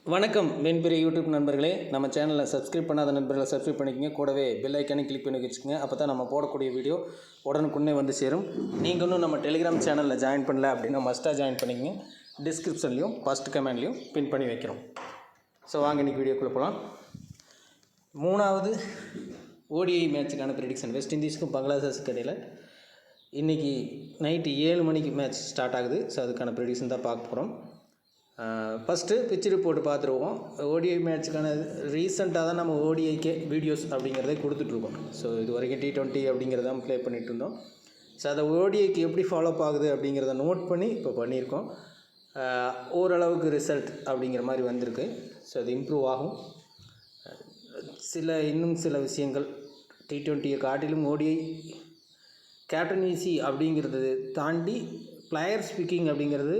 வணக்கம் வெண்பெரிய யூடியூப் நண்பர்களே. நம்ம சேனலை சப்ஸ்கிரைப் பண்ணாத நண்பர்களை சப்ஸ்கிரைப் பண்ணிக்கங்க. கூடவே பெல் ஐக்கானே கிளிக் பண்ணி வச்சுக்கோங்க. அப்போ தான் நம்ம போடக்கூடிய வீடியோ உடனுக்குடனே வந்து சேரும். நீங்கள் இன்னும் நம்ம டெலிகிராம் சேனலில் ஜாயின் பண்ணல அப்படின்னா மஸ்ட்டாக ஜாயின் பண்ணிக்கங்க. டிஸ்கிரிப்ஷன்லையும் ஃபஸ்ட் கமெண்ட்லையும் பின் பண்ணி வைக்கிறோம். ஸோ வாங்க இன்றைக்கி வீடியோக்குள்ளே போகலாம். மூணாவது ஓடிஐ மேட்சுக்கான ப்ரெடிக்ஷன் வெஸ்ட் இண்டீஸுக்கும் பங்களாதேஷுக்கு இடையில் இன்றைக்கி நைட்டு 7 மணிக்கு மேட்ச் ஸ்டார்ட் ஆகுது. ஸோ அதுக்கான ப்ரெடிக்ஷன் தான் பார்க்க போகிறோம். ஃபஸ்ட்டு பிச் ரிப்போர்ட் பார்த்துருவோம். ஓடிஐ மேட்ச்சுக்கான ரீசெண்டாக தான் நம்ம ஓடிஐக்கே வீடியோஸ் அப்படிங்கிறதே கொடுத்துட்ருக்கோம். ஸோ இது வரைக்கும் T20 அப்படிங்கிறதான் ப்ளே பண்ணிகிட்டு இருந்தோம். ஸோ அதை ஓடிஐக்கு எப்படி ஃபாலோஅப் ஆகுது அப்படிங்கிறத நோட் பண்ணி இப்போ பண்ணியிருக்கோம். ஓரளவுக்கு ரிசல்ட் அப்படிங்கிற மாதிரி வந்திருக்கு. ஸோ அது இம்ப்ரூவ் ஆகும். இன்னும் சில விஷயங்கள் T20 காட்டிலும் ஓடிஐ கேப்டன்சி அப்படிங்கிறது தாண்டி பிளேயர் ஸ்பீக்கிங் அப்படிங்கிறது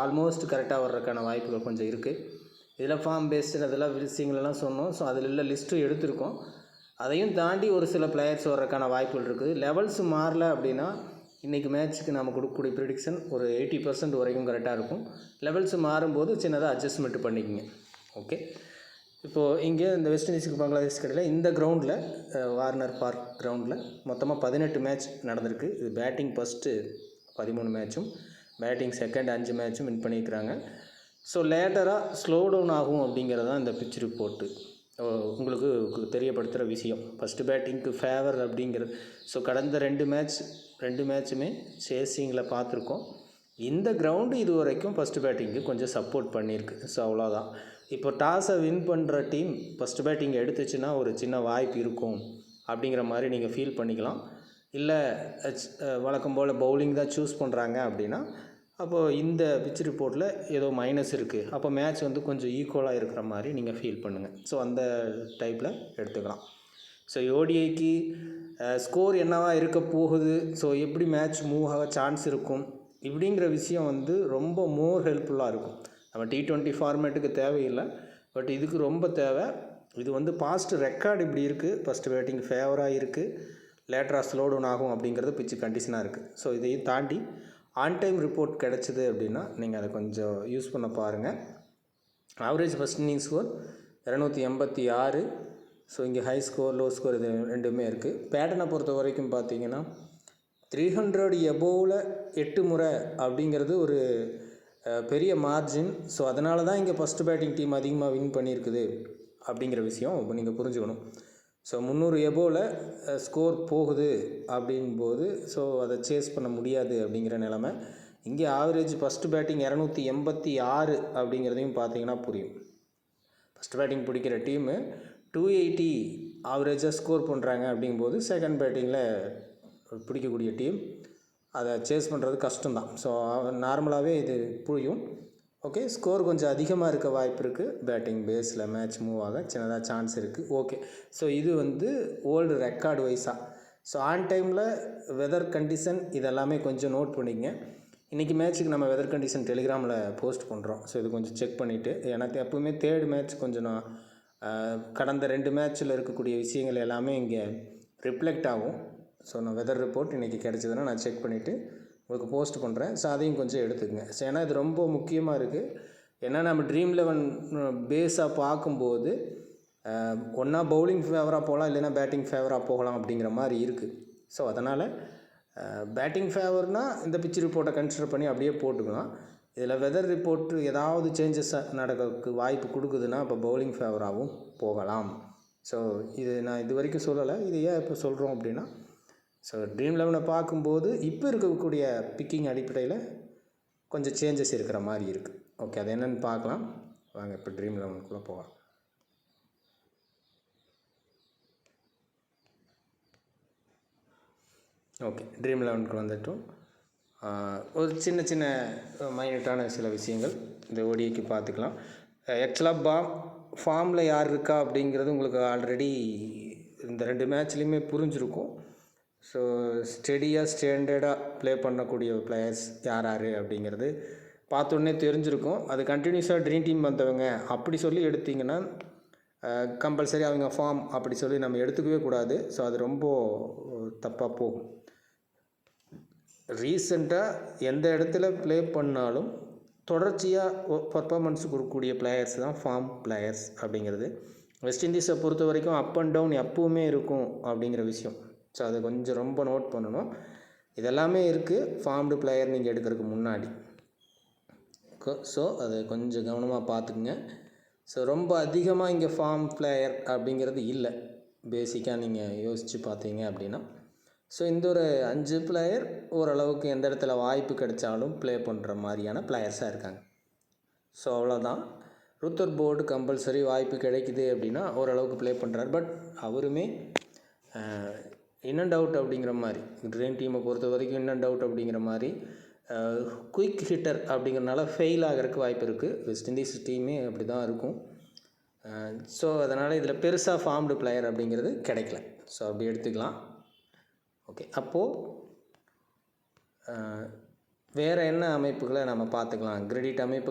ஆல்மோஸ்ட் கரெக்டாக வர்றதுக்கான வாய்ப்புகள் கொஞ்சம் இருக்குது. இதில் ஃபார்ம் பேஸ்டு அதெல்லாம் விஷயங்களெல்லாம் சொன்னோம். ஸோ அதில் உள்ள லிஸ்ட்டும் எடுத்திருக்கோம். அதையும் தாண்டி ஒரு சில பிளேயர்ஸ் வர்றதுக்கான வாய்ப்புகள் இருக்குது. லெவல்ஸ் மாறல அப்படின்னா இன்றைக்கி மேட்ச்சுக்கு நம்ம கொடுக்கக்கூடிய ப்ரிடிக்ஷன் ஒரு 80% வரைக்கும் கரெக்டாக இருக்கும். லெவல்ஸ் மாறும்போது சின்னதாக அட்ஜஸ்ட்மெண்ட் பண்ணிக்கோங்க. ஓகே, இப்போது இங்கே இந்த வெஸ்ட் இண்டீஸுக்கு பங்களாதேஷ் கடையில் இந்த கிரவுண்டில் வார்னர் பார்க் கிரவுண்டில் மொத்தமாக 18 மேட்ச் நடந்திருக்கு. இது பேட்டிங் ஃபஸ்ட்டு 13 மேட்சும், பேட்டிங் செகண்ட் 5 மேட்சும் வின் பண்ணியிருக்கிறாங்க. ஸோ லேட்டராக ஸ்லோ டவுன் ஆகும் அப்படிங்கிறது தான் இந்த பிச் ரிப்போர்ட்டு உங்களுக்கு தெரியப்படுத்துகிற விஷயம். ஃபஸ்ட்டு பேட்டிங்க்கு ஃபேவர் அப்படிங்கிறது. ஸோ கடந்த 2 மேட்சுமே சேசிங்கில் பார்த்துருக்கோம். இந்த கிரவுண்டு இது வரைக்கும் ஃபஸ்ட்டு பேட்டிங்க்கு கொஞ்சம் சப்போர்ட் பண்ணியிருக்கு. ஸோ அவ்வளோதான். இப்போ டாஸை வின் பண்ணுற டீம் ஃபஸ்ட்டு பேட்டிங் எடுத்துச்சுன்னா ஒரு சின்ன வாய்ப்பு இருக்கும் அப்படிங்கிற மாதிரி நீங்கள் ஃபீல் பண்ணிக்கலாம். இல்லை வழக்கம் போல் பவுலிங் தான் சூஸ் பண்ணுறாங்க அப்படின்னா அப்போது இந்த பிச் ரிப்போர்ட்டில் ஏதோ மைனஸ் இருக்குது. அப்போ மேட்ச் வந்து கொஞ்சம் ஈக்குவலாக இருக்கிற மாதிரி நீங்கள் ஃபீல் பண்ணுங்கள். ஸோ அந்த டைப்பில் எடுத்துக்கலாம். ஸோ ஓடிஐக்கு ஸ்கோர் என்னவா இருக்க போகுது, ஸோ எப்படி மேட்ச் மூவ் ஆக சான்ஸ் இருக்கும் இப்படிங்கிற விஷயம் வந்து ரொம்ப மோர் ஹெல்ப்ஃபுல்லாக இருக்கும். நம்ம T20 ஃபார்மேட்டுக்கு தேவையில்லை, பட் இதுக்கு ரொம்ப தேவை. இது வந்து பாஸ்ட் ரெக்கார்டு இப்படி இருக்குது. ஃபஸ்ட்டு பேட்டிங் ஃபேவராக இருக்குது, லேட்டராக ஸ்லோ டவுன் ஆகும் அப்படிங்கிறது பிச்சு கண்டிஷனாக இருக்குது. ஸோ இதையும் தாண்டி ஆன் டைம் ரிப்போர்ட் கிடச்சிது அப்படின்னா நீங்கள் அதை கொஞ்சம் யூஸ் பண்ண பாருங்கள். Average first inning score 286. So இங்கே ஹை ஸ்கோர் லோ ஸ்கோர் இது ரெண்டுமே இருக்குது. பேட்டனை பொறுத்த வரைக்கும் பார்த்தீங்கன்னா 300 எபோவில் 8 முறை அப்படிங்கிறது ஒரு பெரிய மார்ஜின். ஸோ அதனால தான் இங்கே ஃபஸ்ட்டு பேட்டிங் டீம் அதிகமாக வின் பண்ணியிருக்குது அப்படிங்கிற விஷயம் நீங்கள் புரிஞ்சுக்கணும். ஸோ 300 எபோவில் ஸ்கோர் போகுது அப்படின்போது ஸோ அதை சேஸ் பண்ண முடியாது அப்படிங்கிற நிலமை. இங்கே ஆவரேஜ் ஃபஸ்ட்டு பேட்டிங் 286 அப்படிங்கிறதையும் பார்த்தீங்கன்னா புரியும். ஃபஸ்ட் பேட்டிங் பிடிக்கிற டீமு 280 ஆவரேஜாக ஸ்கோர் பண்ணுறாங்க அப்படிங்கும்போது செகண்ட் பேட்டிங்கில் பிடிக்கக்கூடிய டீம் அதை சேஸ் பண்ணுறது கஷ்டம்தான். ஸோ நார்மலாகவே இது புரியும். ஓகே, ஸ்கோர் கொஞ்சம் அதிகமாக இருக்க வாய்ப்பு இருக்குது. பேட்டிங் பேஸில் மேட்ச் மூவ் ஆக சின்னதாக சான்ஸ் இருக்குது. ஓகே, ஸோ இது வந்து ஓல்டு ரெக்கார்டு வைஸாக. ஸோ ஆன் டைமில் வெதர் கண்டிஷன் இதெல்லாமே கொஞ்சம் நோட் பண்ணிக்கங்க. இன்றைக்கி மேட்ச்சுக்கு நம்ம வெதர் கண்டிஷன் டெலிகிராமில் போஸ்ட் பண்ணுறோம். ஸோ இது கொஞ்சம் செக் பண்ணிவிட்டு, எனக்கு எப்போவுமே தேர்ட் மேட்ச் கொஞ்சம் நான் கடந்த 2 மேட்ச்சில் இருக்கக்கூடிய விஷயங்கள் எல்லாமே இங்கே ரிஃப்ளெக்ட் ஆகும். ஸோ நான் வெதர் ரிப்போர்ட் இன்றைக்கி கிடச்சிதுன்னா நான் செக் பண்ணிவிட்டு உங்களுக்கு போஸ்ட் பண்ணுறேன். ஸோ அதையும் கொஞ்சம் எடுத்துக்கங்க. ஸோ ஏன்னா இது ரொம்ப முக்கியமாக இருக்குது. ஏன்னா நம்ம ட்ரீம் 11 பேஸாக பார்க்கும்போது ஒன்றா பவுலிங் ஃபேவராக போகலாம், இல்லைன்னா பேட்டிங் ஃபேவராக போகலாம் அப்படிங்கிற மாதிரி இருக்குது. ஸோ அதனால் பேட்டிங் ஃபேவர்னால் இந்த பிச் ரிப்போர்ட்டை கன்சிடர் பண்ணி அப்படியே போட்டுக்கலாம். இதில் வெதர் ரிப்போர்ட்டு ஏதாவது சேஞ்சஸ் நடக்கிறதுக்கு வாய்ப்பு கொடுக்குதுன்னா அப்போ பவுலிங் ஃபேவராகவும் போகலாம். ஸோ இது நான் இது வரைக்கும் சொல்லலை. இது ஏன் இப்போ சொல்கிறோம் அப்படின்னா, ஸோ ட்ரீம் 11 பார்க்கும்போது இப்போ இருக்கக்கூடிய பிக்கிங் அடிப்படையில் கொஞ்சம் சேஞ்சஸ் இருக்கிற மாதிரி இருக்குது. ஓகே, அது என்னென்னு பார்க்கலாம் வாங்க. இப்போ ட்ரீம் 11க்குள்ளே போகலாம். ஓகே, ட்ரீம் 11க்கு வந்துட்டோம். ஒரு சின்ன மைனட்டான சில விஷயங்கள் இந்த ஓடிஐக்கு பார்த்துக்கலாம். ஆக்சுவலாக ஃபார்மில் யார் இருக்கா அப்படிங்கிறது உங்களுக்கு ஆல்ரெடி இந்த 2 மேட்ச்லேயுமே புரிஞ்சிருக்கும். ஸோ ஸ்டாண்டர்டாக ப்ளே பண்ணக்கூடிய பிளேயர்ஸ் யார் அப்படிங்கிறது பார்த்தோன்னே தெரிஞ்சிருக்கும். அது கண்டினியூஸாக ட்ரீம் டீம் வந்தவங்க அப்படி சொல்லி எடுத்திங்கன்னா கம்பல்சரி அவங்க ஃபார்ம் அப்படி சொல்லி நம்ம எடுத்துக்கவே கூடாது. ஸோ அது ரொம்ப தப்பாக போகும். ரீசெண்டாக எந்த இடத்துல ப்ளே பண்ணாலும் தொடர்ச்சியாக பர்ஃபார்மன்ஸ் கொடுக்கக்கூடிய பிளேயர்ஸ் தான் ஃபார்ம் பிளேயர்ஸ் அப்படிங்கிறது. வெஸ்ட் இண்டீஸை பொறுத்த வரைக்கும் அப் அண்ட் டவுன் எப்பவுமே இருக்கும் அப்படிங்கிற விஷயம். ஸோ அதை கொஞ்சம் ரொம்ப நோட் பண்ணணும். இதெல்லாமே இருக்குது ஃபார்ம்டு பிளேயர் நீங்கள் எடுக்கிறதுக்கு முன்னாடி. ஸோ அதை கொஞ்சம் கவனமாக பார்த்துக்குங்க. ஸோ ரொம்ப அதிகமாக இங்கே ஃபார்ம் பிளேயர் அப்படிங்கிறது இல்லை பேசிக்காக நீங்கள் யோசித்து பார்த்தீங்க அப்படின்னா. ஸோ இந்த ஒரு 5 பிளேயர் ஓரளவுக்கு எந்த இடத்துல வாய்ப்பு கிடைச்சாலும் ப்ளே பண்ணுற மாதிரியான பிளேயர்ஸாக இருக்காங்க. ஸோ அவ்வளோதான். ரூத்தர்போர்டு கம்பல்சரி வாய்ப்பு கிடைக்குது அப்படின்னா ஓரளவுக்கு ப்ளே பண்ணுறாரு. பட் அவருமே இன் அண்ட் அவுட் அப்படிங்கிற மாதிரி ட்ரீம் டீமை பொறுத்த வரைக்கும் இன் அண்ட் அவுட் அப்படிங்கிற மாதிரி குயிக் ஹிட்டர் அப்படிங்கிறனால ஃபெயில் ஆகிறதுக்கு வாய்ப்பு இருக்குது. வெஸ்ட் இண்டீஸ் டீமே அப்படி தான் இருக்கும். ஸோ அதனால் இதில் பெருசாக ஃபார்ம்டு பிளேயர் அப்படிங்கிறது கிடைக்கல. ஸோ அப்படி எடுத்துக்கலாம். ஓகே, அப்போது வேறு என்ன அமைப்புகளை நம்ம பார்த்துக்கலாம்? கிரெடிட் அமைப்பு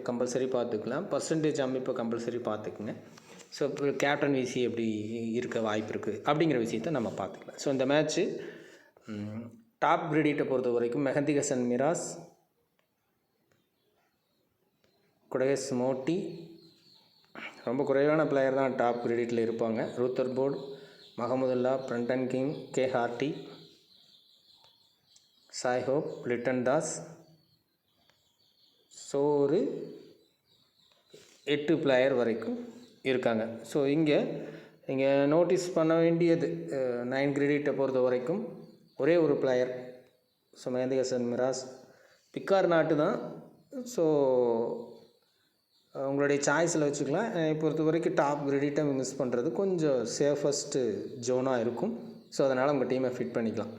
கம்பல்சரி பார்த்துக்கலாம். பர்சன்டேஜ் அமைப்பை கம்பல்சரி பார்த்துக்குங்க. ஸோ இப்போ கேப்டன் விசி எப்படி இருக்க வாய்ப்பு இருக்குது அப்படிங்கிற விஷயத்தை நம்ம பார்த்துக்கலாம். ஸோ இந்த மேட்ச்சு டாப் கிரெடிட்டை பொறுத்த வரைக்கும் மெஹந்தி ஹசன் மிராஸ், குடேஸ் மோட்டி ரொம்ப குறைவான பிளேயர் தான் டாப் கிரெடிட்டில் இருப்பாங்க. Rutherford, Mahmudullah, Brandon King, K Hardy, Shai Hope, Litton Das. So ஒரு 8 பிளேயர் வரைக்கும் இருக்காங்க. ஸோ இங்கே நோட்டீஸ் பண்ண வேண்டியது 9 கிரெடிட்டை பொறுத்த வரைக்கும் ஒரே ஒரு பிளேயர். ஸோ மெஹந்தி ஹசன் மிராஸ் பிக்கார் நாட்டு தான். ஸோ உங்களுடைய சாய்ஸில் வச்சுக்கலாம். பொறுத்த வரைக்கும் டாப் கிரெடிட்டை மிஸ் பண்ணுறது கொஞ்சம் சேஃபஸ்ட்டு ஜோனாக இருக்கும். ஸோ அதனால் உங்கள் டீமை ஃபிட் பண்ணிக்கலாம்.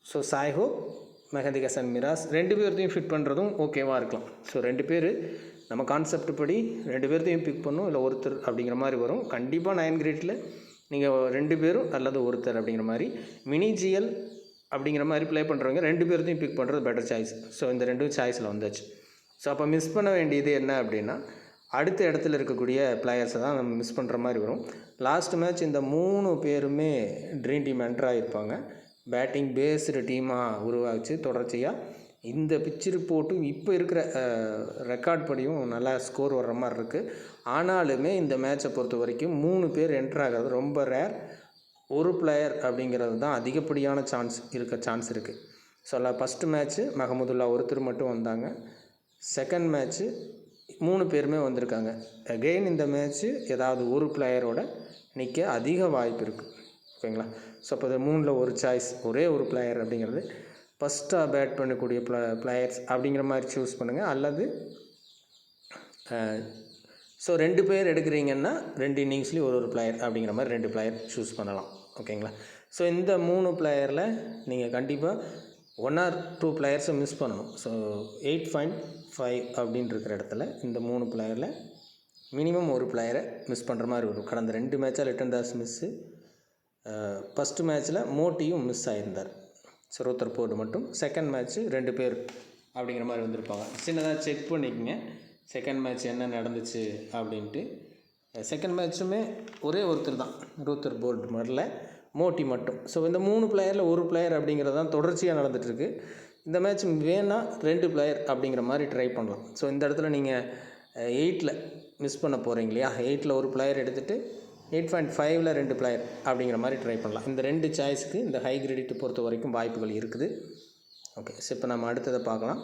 So Shai Hope, Mehidy Hasan Miraz 2 பேர்த்தையும் ஃபிட் பண்ணுறதும் ஓகேவாக இருக்கலாம். ஸோ 2 பேர் நம்ம கான்செப்ட் படி 2 பேர்த்தையும் பிக் பண்ணும், இல்லை ஒருத்தர் அப்படிங்கிற மாதிரி வரும். கண்டிப்பாக 9 கிரேட்டில் நீங்கள் 2 பேரும் அல்லது ஒருத்தர் அப்படிங்கிற மாதிரி மினி ஜிஎல் அப்படிங்கிற மாதிரி ப்ளே பண்ணுறவங்க 2 பேர்த்தையும் பிக் பண்ணுறது பெட்டர் சாய்ஸ். ஸோ இந்த 2 சாய்ஸில் வந்தாச்சு. ஸோ அப்போ மிஸ் பண்ண வேண்டியது என்ன அப்படின்னா அடுத்த இடத்துல இருக்கக்கூடிய பிளேயர்ஸை தான் நம்ம மிஸ் பண்ணுற மாதிரி வரும். லாஸ்ட் மேட்ச் இந்த 3 பேருமே ட்ரீம் டீம் என்ட்ரு ஆகிருப்பாங்க. பேட்டிங் பேஸ்டு டீமாக உருவாச்சு. தொடர்ச்சியாக இந்த பிச் ரிப்போர்ட்டும் இப்போ இருக்கிற ரெக்கார்ட் படியும் நல்லா ஸ்கோர் வர்ற மாதிரி இருக்குது. ஆனாலுமே இந்த மேட்சை பொறுத்த வரைக்கும் 3 பேர் என்ட்ரு ஆகிறது ரொம்ப ரேர். ஒரு பிளேயர் அப்படிங்கிறது தான் அதிகப்படியான சான்ஸ் இருக்குது. ஸோ ஃபஸ்ட்டு மேட்ச்சு மஹமுதுல்லா ஒருத்தர் மட்டும் வந்தாங்க. செகண்ட் மேட்ச்சு 3 பேருமே வந்திருக்காங்க. அகெயின் இந்த மேட்ச்சு ஏதாவது ஒரு பிளேயரோட நிற்க அதிக வாய்ப்பு இருக்குது. ஓகேங்களா? ஸோ அப்போ இது 3ல் ஒரு சாய்ஸ், ஒரே ஒரு பிளேயர் அப்படிங்கிறது ஃபஸ்ட்டாக பேட் பண்ணக்கூடிய பிளேயர்ஸ் அப்படிங்கிற மாதிரி சூஸ் பண்ணுங்கள். அல்லது ஸோ 2 பேர் எடுக்கிறீங்கன்னா 2 இன்னிங்ஸ்லேயும் ஒரு பிளேயர் அப்படிங்கிற மாதிரி 2 பிளேயர் சூஸ் பண்ணலாம். ஓகேங்களா? ஸோ இந்த 3 பிளேயரில் நீங்கள் கண்டிப்பாக 1 or 2 பிளேயர்ஸை மிஸ் பண்ணணும். ஸோ 8.5 அப்படின்னு இருக்கிற இடத்துல இந்த 3 பிளேயரில் மினிமம் ஒரு பிளேயரை மிஸ் பண்ணுற மாதிரி வரும். கடந்த 2 மேட்சாக லிட்டன் தாஸ் மிஸ்ஸு, ஃபஸ்ட்டு மேட்ச்சில் மோட்டியும் மிஸ் ஆகியிருந்தார். ஸோ ரூத்தர்போர்டு மட்டும். செகண்ட் மேட்ச்சு 2 பேர் அப்படிங்கிற மாதிரி வந்திருப்பாங்க. சின்னதாக செக் பண்ணிக்கோங்க செகண்ட் மேட்ச் என்ன நடந்துச்சு அப்படின்ட்டு. செகண்ட் மேட்ச்சுமே ஒரே ஒருத்தர் தான், ரூத்தர்போர்டு வரல, மோட்டி மட்டும். ஸோ இந்த 3 பிளேயரில் ஒரு பிளேயர் அப்படிங்கிறது தான் தொடர்ச்சியாக நடந்துகிட்ருக்கு. இந்த மேட்ச் வேணால் 2 பிளேயர் அப்படிங்கிற மாதிரி ட்ரை பண்ணலாம். ஸோ இந்த இடத்துல நீங்கள் 8ல் மிஸ் பண்ண போகிறீங்க இல்லையா, 8ல் ஒரு பிளேயர் எடுத்துகிட்டு 8.5ல் 2 பிளேயர் அப்படிங்கிற மாதிரி ட்ரை பண்ணலாம். இந்த 2 சாய்ஸுக்கு இந்த ஹை கிரெடிட் பொறுத்த வரைக்கும் வாய்ப்புகள் இருக்குது. ஓகே, ஸோ இப்போ நம்ம அடுத்ததை பார்க்கலாம்.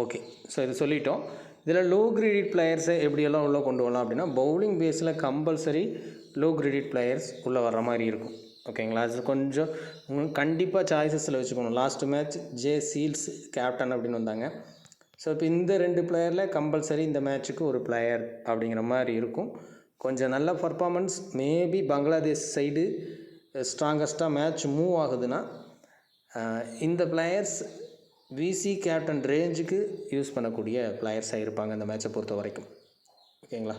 ஓகே ஸோ இது சொல்லிட்டோம். இதில் லோ கிரெடிட் பிளேயர்ஸை எப்படியெல்லாம் உள்ளே கொண்டு வரலாம் அப்படின்னா பவுலிங் பேஸில் கம்பல்சரி லோ கிரெடிட் பிளேயர்ஸ் உள்ளே வர்ற மாதிரி இருக்கும். ஓகேங்களா? அது கொஞ்சம் கண்டிப்பாக சாய்ஸஸில் வச்சுக்கணும். Last match J seals captain அப்படின்னு வந்தாங்க. ஸோ இப்போ இந்த 2 பிளேயரில் கம்பல்சரி இந்த மேட்ச்சுக்கு ஒரு பிளேயர் அப்படிங்கிற மாதிரி இருக்கும். கொஞ்சம் நல்ல பர்ஃபார்மன்ஸ் மேபி பங்களாதேஷ் சைடு ஸ்ட்ராங்கஸ்ட்டாக மேட்ச் மூவ் ஆகுதுன்னா இந்த பிளேயர்ஸ் விசி கேப்டன் ரேஞ்சுக்கு யூஸ் பண்ணக்கூடிய பிளேயர்ஸாக இருப்பாங்க இந்த மேட்சை பொறுத்த வரைக்கும். ஓகேங்களா?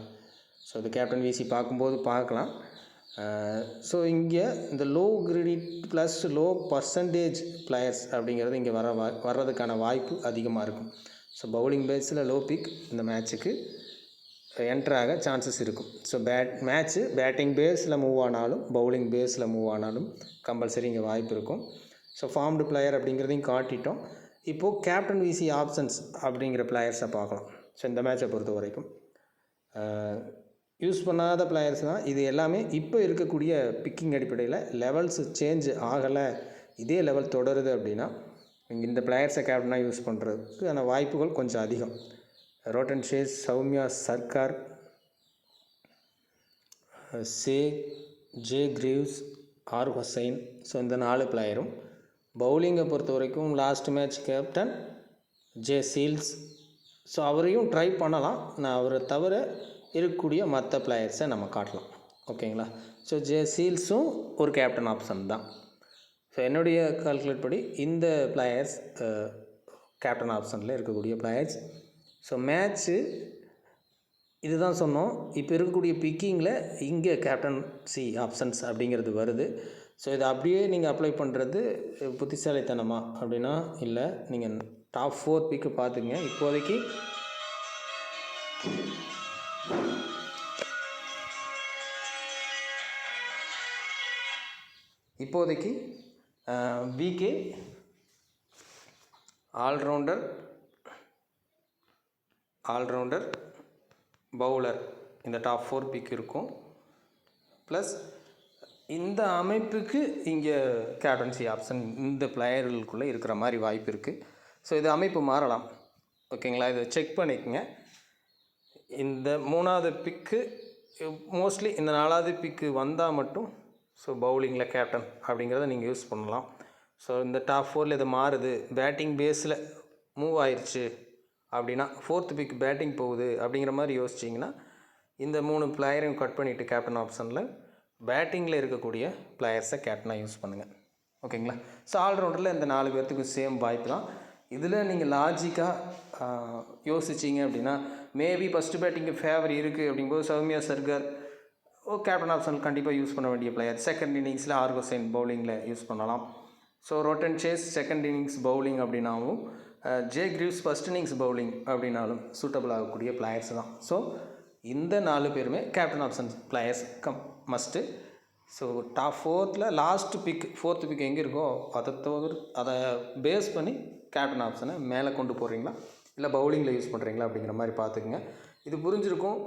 ஸோ இது கேப்டன் விசி பார்க்கும்போது பார்க்கலாம். ஸோ இங்கே இந்த low credit plus low percentage players அப்படிங்கிறது இங்கே வர்றதுக்கான வாய்ப்பு அதிகமாக இருக்கும். ஸோ பவுலிங் பேஸில் லோ பிக் இந்த மேட்ச்சுக்கு என்ட்ராக சான்சஸ் இருக்கும். ஸோ மேட்ச்சு பேட்டிங் பேஸில் மூவ் ஆனாலும் பவுலிங் பேஸில் மூவ் ஆனாலும் கம்பல்சரி இங்கே வாய்ப்பு இருக்கும். ஸோ ஃபார்ம்டு பிளேயர் அப்படிங்கிறதையும் காட்டிட்டோம். இப்போது கேப்டன் விசி ஆப்ஷன்ஸ் அப்படிங்கிற பிளேயர்ஸை பார்க்கலாம். ஸோ இந்த மேட்சை பொறுத்த வரைக்கும் யூஸ் பண்ணாத பிளேயர்ஸ் தான் இது எல்லாமே. இப்போ இருக்கக்கூடிய பிக்கிங் அடிப்படையில் லெவல்ஸ் சேஞ்ச் ஆகலை, இதே லெவல் தொடருது அப்படின்னா இந்த பிளேயர்ஸை கேப்டனாக யூஸ் பண்ணுறதுக்கான வாய்ப்புகள் கொஞ்சம் அதிகம். Roston Chase, Soumya Sarkar, J Greaves, R Hussain. So இந்த 4 பிளேயரும். பவுலிங்கை பொறுத்த வரைக்கும் last match captain J Seales. So அவரையும் ட்ரை பண்ணலாம். நான் அவரை தவிர இருக்கக்கூடிய மற்ற பிளேயர்ஸை நம்ம காட்டலாம். ஓகேங்களா? ஸோ ஜே சீல்ஸும் ஒரு கேப்டன் ஆப்ஷன் தான். ஸோ என்னுடைய கால்குலேட் படி இந்த பிளேயர்ஸ் கேப்டன் ஆப்ஷனில் இருக்கக்கூடிய பிளேயர்ஸ். ஸோ மேட்ச்சு இதுதான் சொன்னோம். இப்போ இருக்கக்கூடிய பிக்கிங்கில் இங்கே கேப்டன்சி ஆப்ஷன்ஸ் அப்படிங்கிறது வருது. ஸோ இதை அப்படியே நீங்கள் அப்ளை பண்ணுறது புத்திசாலித்தனமா அப்படின்னா இல்லை. நீங்கள் டாப் 4 பிக்கு பார்த்துங்க. இப்போதைக்கு விகே ஆல்ரவுண்டர் பவுலர் இந்த டாப் 4 பிக் இருக்கும். ப்ளஸ் இந்த அமைப்புக்கு இங்கே கேப்டன்சி ஆப்ஷன் இந்த பிளேயர்களுக்குள்ளே இருக்கிற மாதிரி வாய்ப்பு இருக்குது. ஸோ இது அமைப்பு மாறலாம். ஓகேங்களா? இதை செக் பண்ணிக்கோங்க. இந்த 3வது பிக்கு மோஸ்ட்லி இந்த 4வது பிக்கு வந்தால் மட்டும் ஸோ பவுலிங்கில் கேப்டன் அப்படிங்கிறத நீங்கள் யூஸ் பண்ணலாம். ஸோ இந்த டாப் 4ல் இது மாறுது, பேட்டிங் பேஸில் மூவ் ஆயிடுச்சு அப்படின்னா 4th பிக் பேட்டிங் போகுது அப்படிங்கிற மாதிரி யோசிச்சிங்கன்னா இந்த 3 பிளேயரையும் கட் பண்ணிவிட்டு கேப்டன் ஆப்ஷனில் பேட்டிங்கில் இருக்கக்கூடிய பிளேயர்ஸை கேப்டனாக யூஸ் பண்ணுங்கள். ஓகேங்களா? ஸோ ஆல்ரவுண்டரில் இந்த 4 பேர்த்துக்கு சேம் வாய்ப்பு தான். இதில் நீங்கள் லாஜிக்காக யோசிச்சிங்க அப்படின்னா மேபி ஃபஸ்ட்டு பேட்டிங்கு ஃபேவர் இருக்குது அப்படிங்கும்போது சௌமியா சர்கார் கேப்டன் ஆப்ஷன் கண்டிப்பாக யூஸ் பண்ண வேண்டிய பிளேயர். செகண்ட் இன்னிங்ஸில் ஆர் ஹுசைன் பவுலிங்கில் யூஸ் பண்ணலாம். So Roston Chase second innings bowling அப்படின்னாவும் J Greaves first innings bowling அப்படின்னாலும் சூட்டபிள் ஆகக்கூடிய பிளேயர்ஸ் தான். ஸோ இந்த 4 பேருமே captain option players must. So top 4ல் லாஸ்ட் பிக் 4th பிக் எங்கே இருக்கோ அதை பேஸ் பண்ணி கேப்டன் ஆப்ஷனை மேலே கொண்டு போகிறீங்களா இல்லை பவுலிங்கில் யூஸ் பண்ணுறீங்களா அப்படிங்கிற மாதிரி பார்த்துக்குங்க. இது புரிஞ்சிருக்கும்.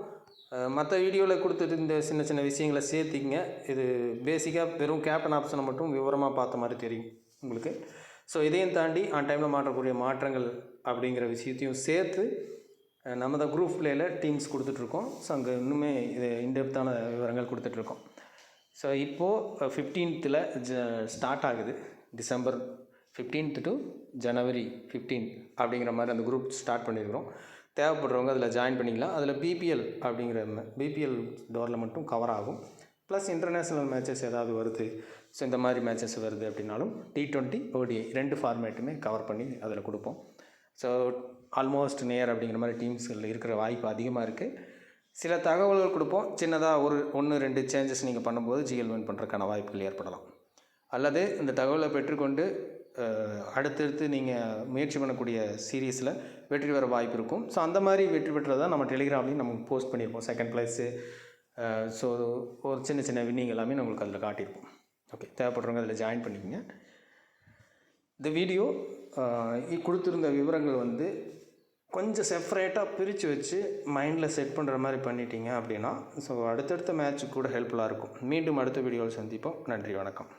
மற்ற வீடியோவில் கொடுத்துட்டு இந்த சின்ன சின்ன விஷயங்களை சேர்த்திங்க. இது பேசிக்காக வெறும் கேப்டன் ஆப்ஷனை மட்டும் விவரமாக பார்த்த மாதிரி தெரியும் உங்களுக்கு. ஸோ இதையும் தாண்டி ஆன் டைமில் மாற்றக்கூடிய மாற்றங்கள் அப்படிங்கிற விஷயத்தையும் சேர்த்து நம்ம தான் குரூப் பிளேயில் டீம்ஸ் கொடுத்துட்ருக்கோம். ஸோ அங்கே இன்னுமே இது இன்டெப்த்தான விவரங்கள் கொடுத்துட்ருக்கோம். ஸோ இப்போது 15th ஸ்டார்ட் ஆகுது. December 15th to January 15 அப்படிங்கிற மாதிரி அந்த குரூப் ஸ்டார்ட் பண்ணியிருக்கிறோம். தேவைப்படுறவங்க அதில் ஜாயின் பண்ணிக்கலாம். அதில் பிபிஎல் டோரில் மட்டும் கவர் ஆகும். ப்ளஸ் இன்டர்நேஷ்னல் மேட்சஸ் ஏதாவது வருது, ஸோ இந்த மாதிரி மேட்சஸ் வருது அப்படின்னாலும் T20 ODI 2 ஃபார்மேட்டுமே கவர் பண்ணி அதில் கொடுப்போம். ஸோ ஆல்மோஸ்ட் நேர் அப்படிங்கிற மாதிரி டீம்ஸில் இருக்கிற வாய்ப்பு அதிகமாக இருக்குது. சில தகவல்கள் கொடுப்போம். சின்னதாக 1-2 சேஞ்சஸ் நீங்கள் பண்ணும்போது GL வின் பண்ணுறதுக்கான வாய்ப்புகள் ஏற்படலாம். அல்லது இந்த தகவலை பெற்றுக்கொண்டு அடுத்தடுத்து நீங்கள் முயற்சி பண்ணக்கூடிய சீரீஸில் வெற்றி பெற வாய்ப்பு இருக்கும். ஸோ அந்த மாதிரி வெற்றி பெற்றதான் நம்ம டெலிகிராம்லேயும் நம்ம போஸ்ட் பண்ணியிருப்போம். செகண்ட் ப்ளேஸு, ஸோ ஒரு சின்ன சின்ன வின்னிங் எல்லாமே நம்மளுக்கு அதில் காட்டியிருப்போம். ஓகே, தேவைப்படுறவங்க அதில் ஜாயின் பண்ணிக்கோங்க. இந்த வீடியோ கொடுத்துருந்த விவரங்கள் கொஞ்சம் செப்பரேட்டாக பிரித்து வச்சு மைண்டில் செட் பண்ணுற மாதிரி பண்ணிட்டீங்க அப்படின்னா ஸோ அடுத்தடுத்த மேட்ச்சுக்கு கூட ஹெல்ப்ஃபுல்லாக இருக்கும். மீண்டும் அடுத்த வீடியோவில் சந்திப்போம். நன்றி, வணக்கம்.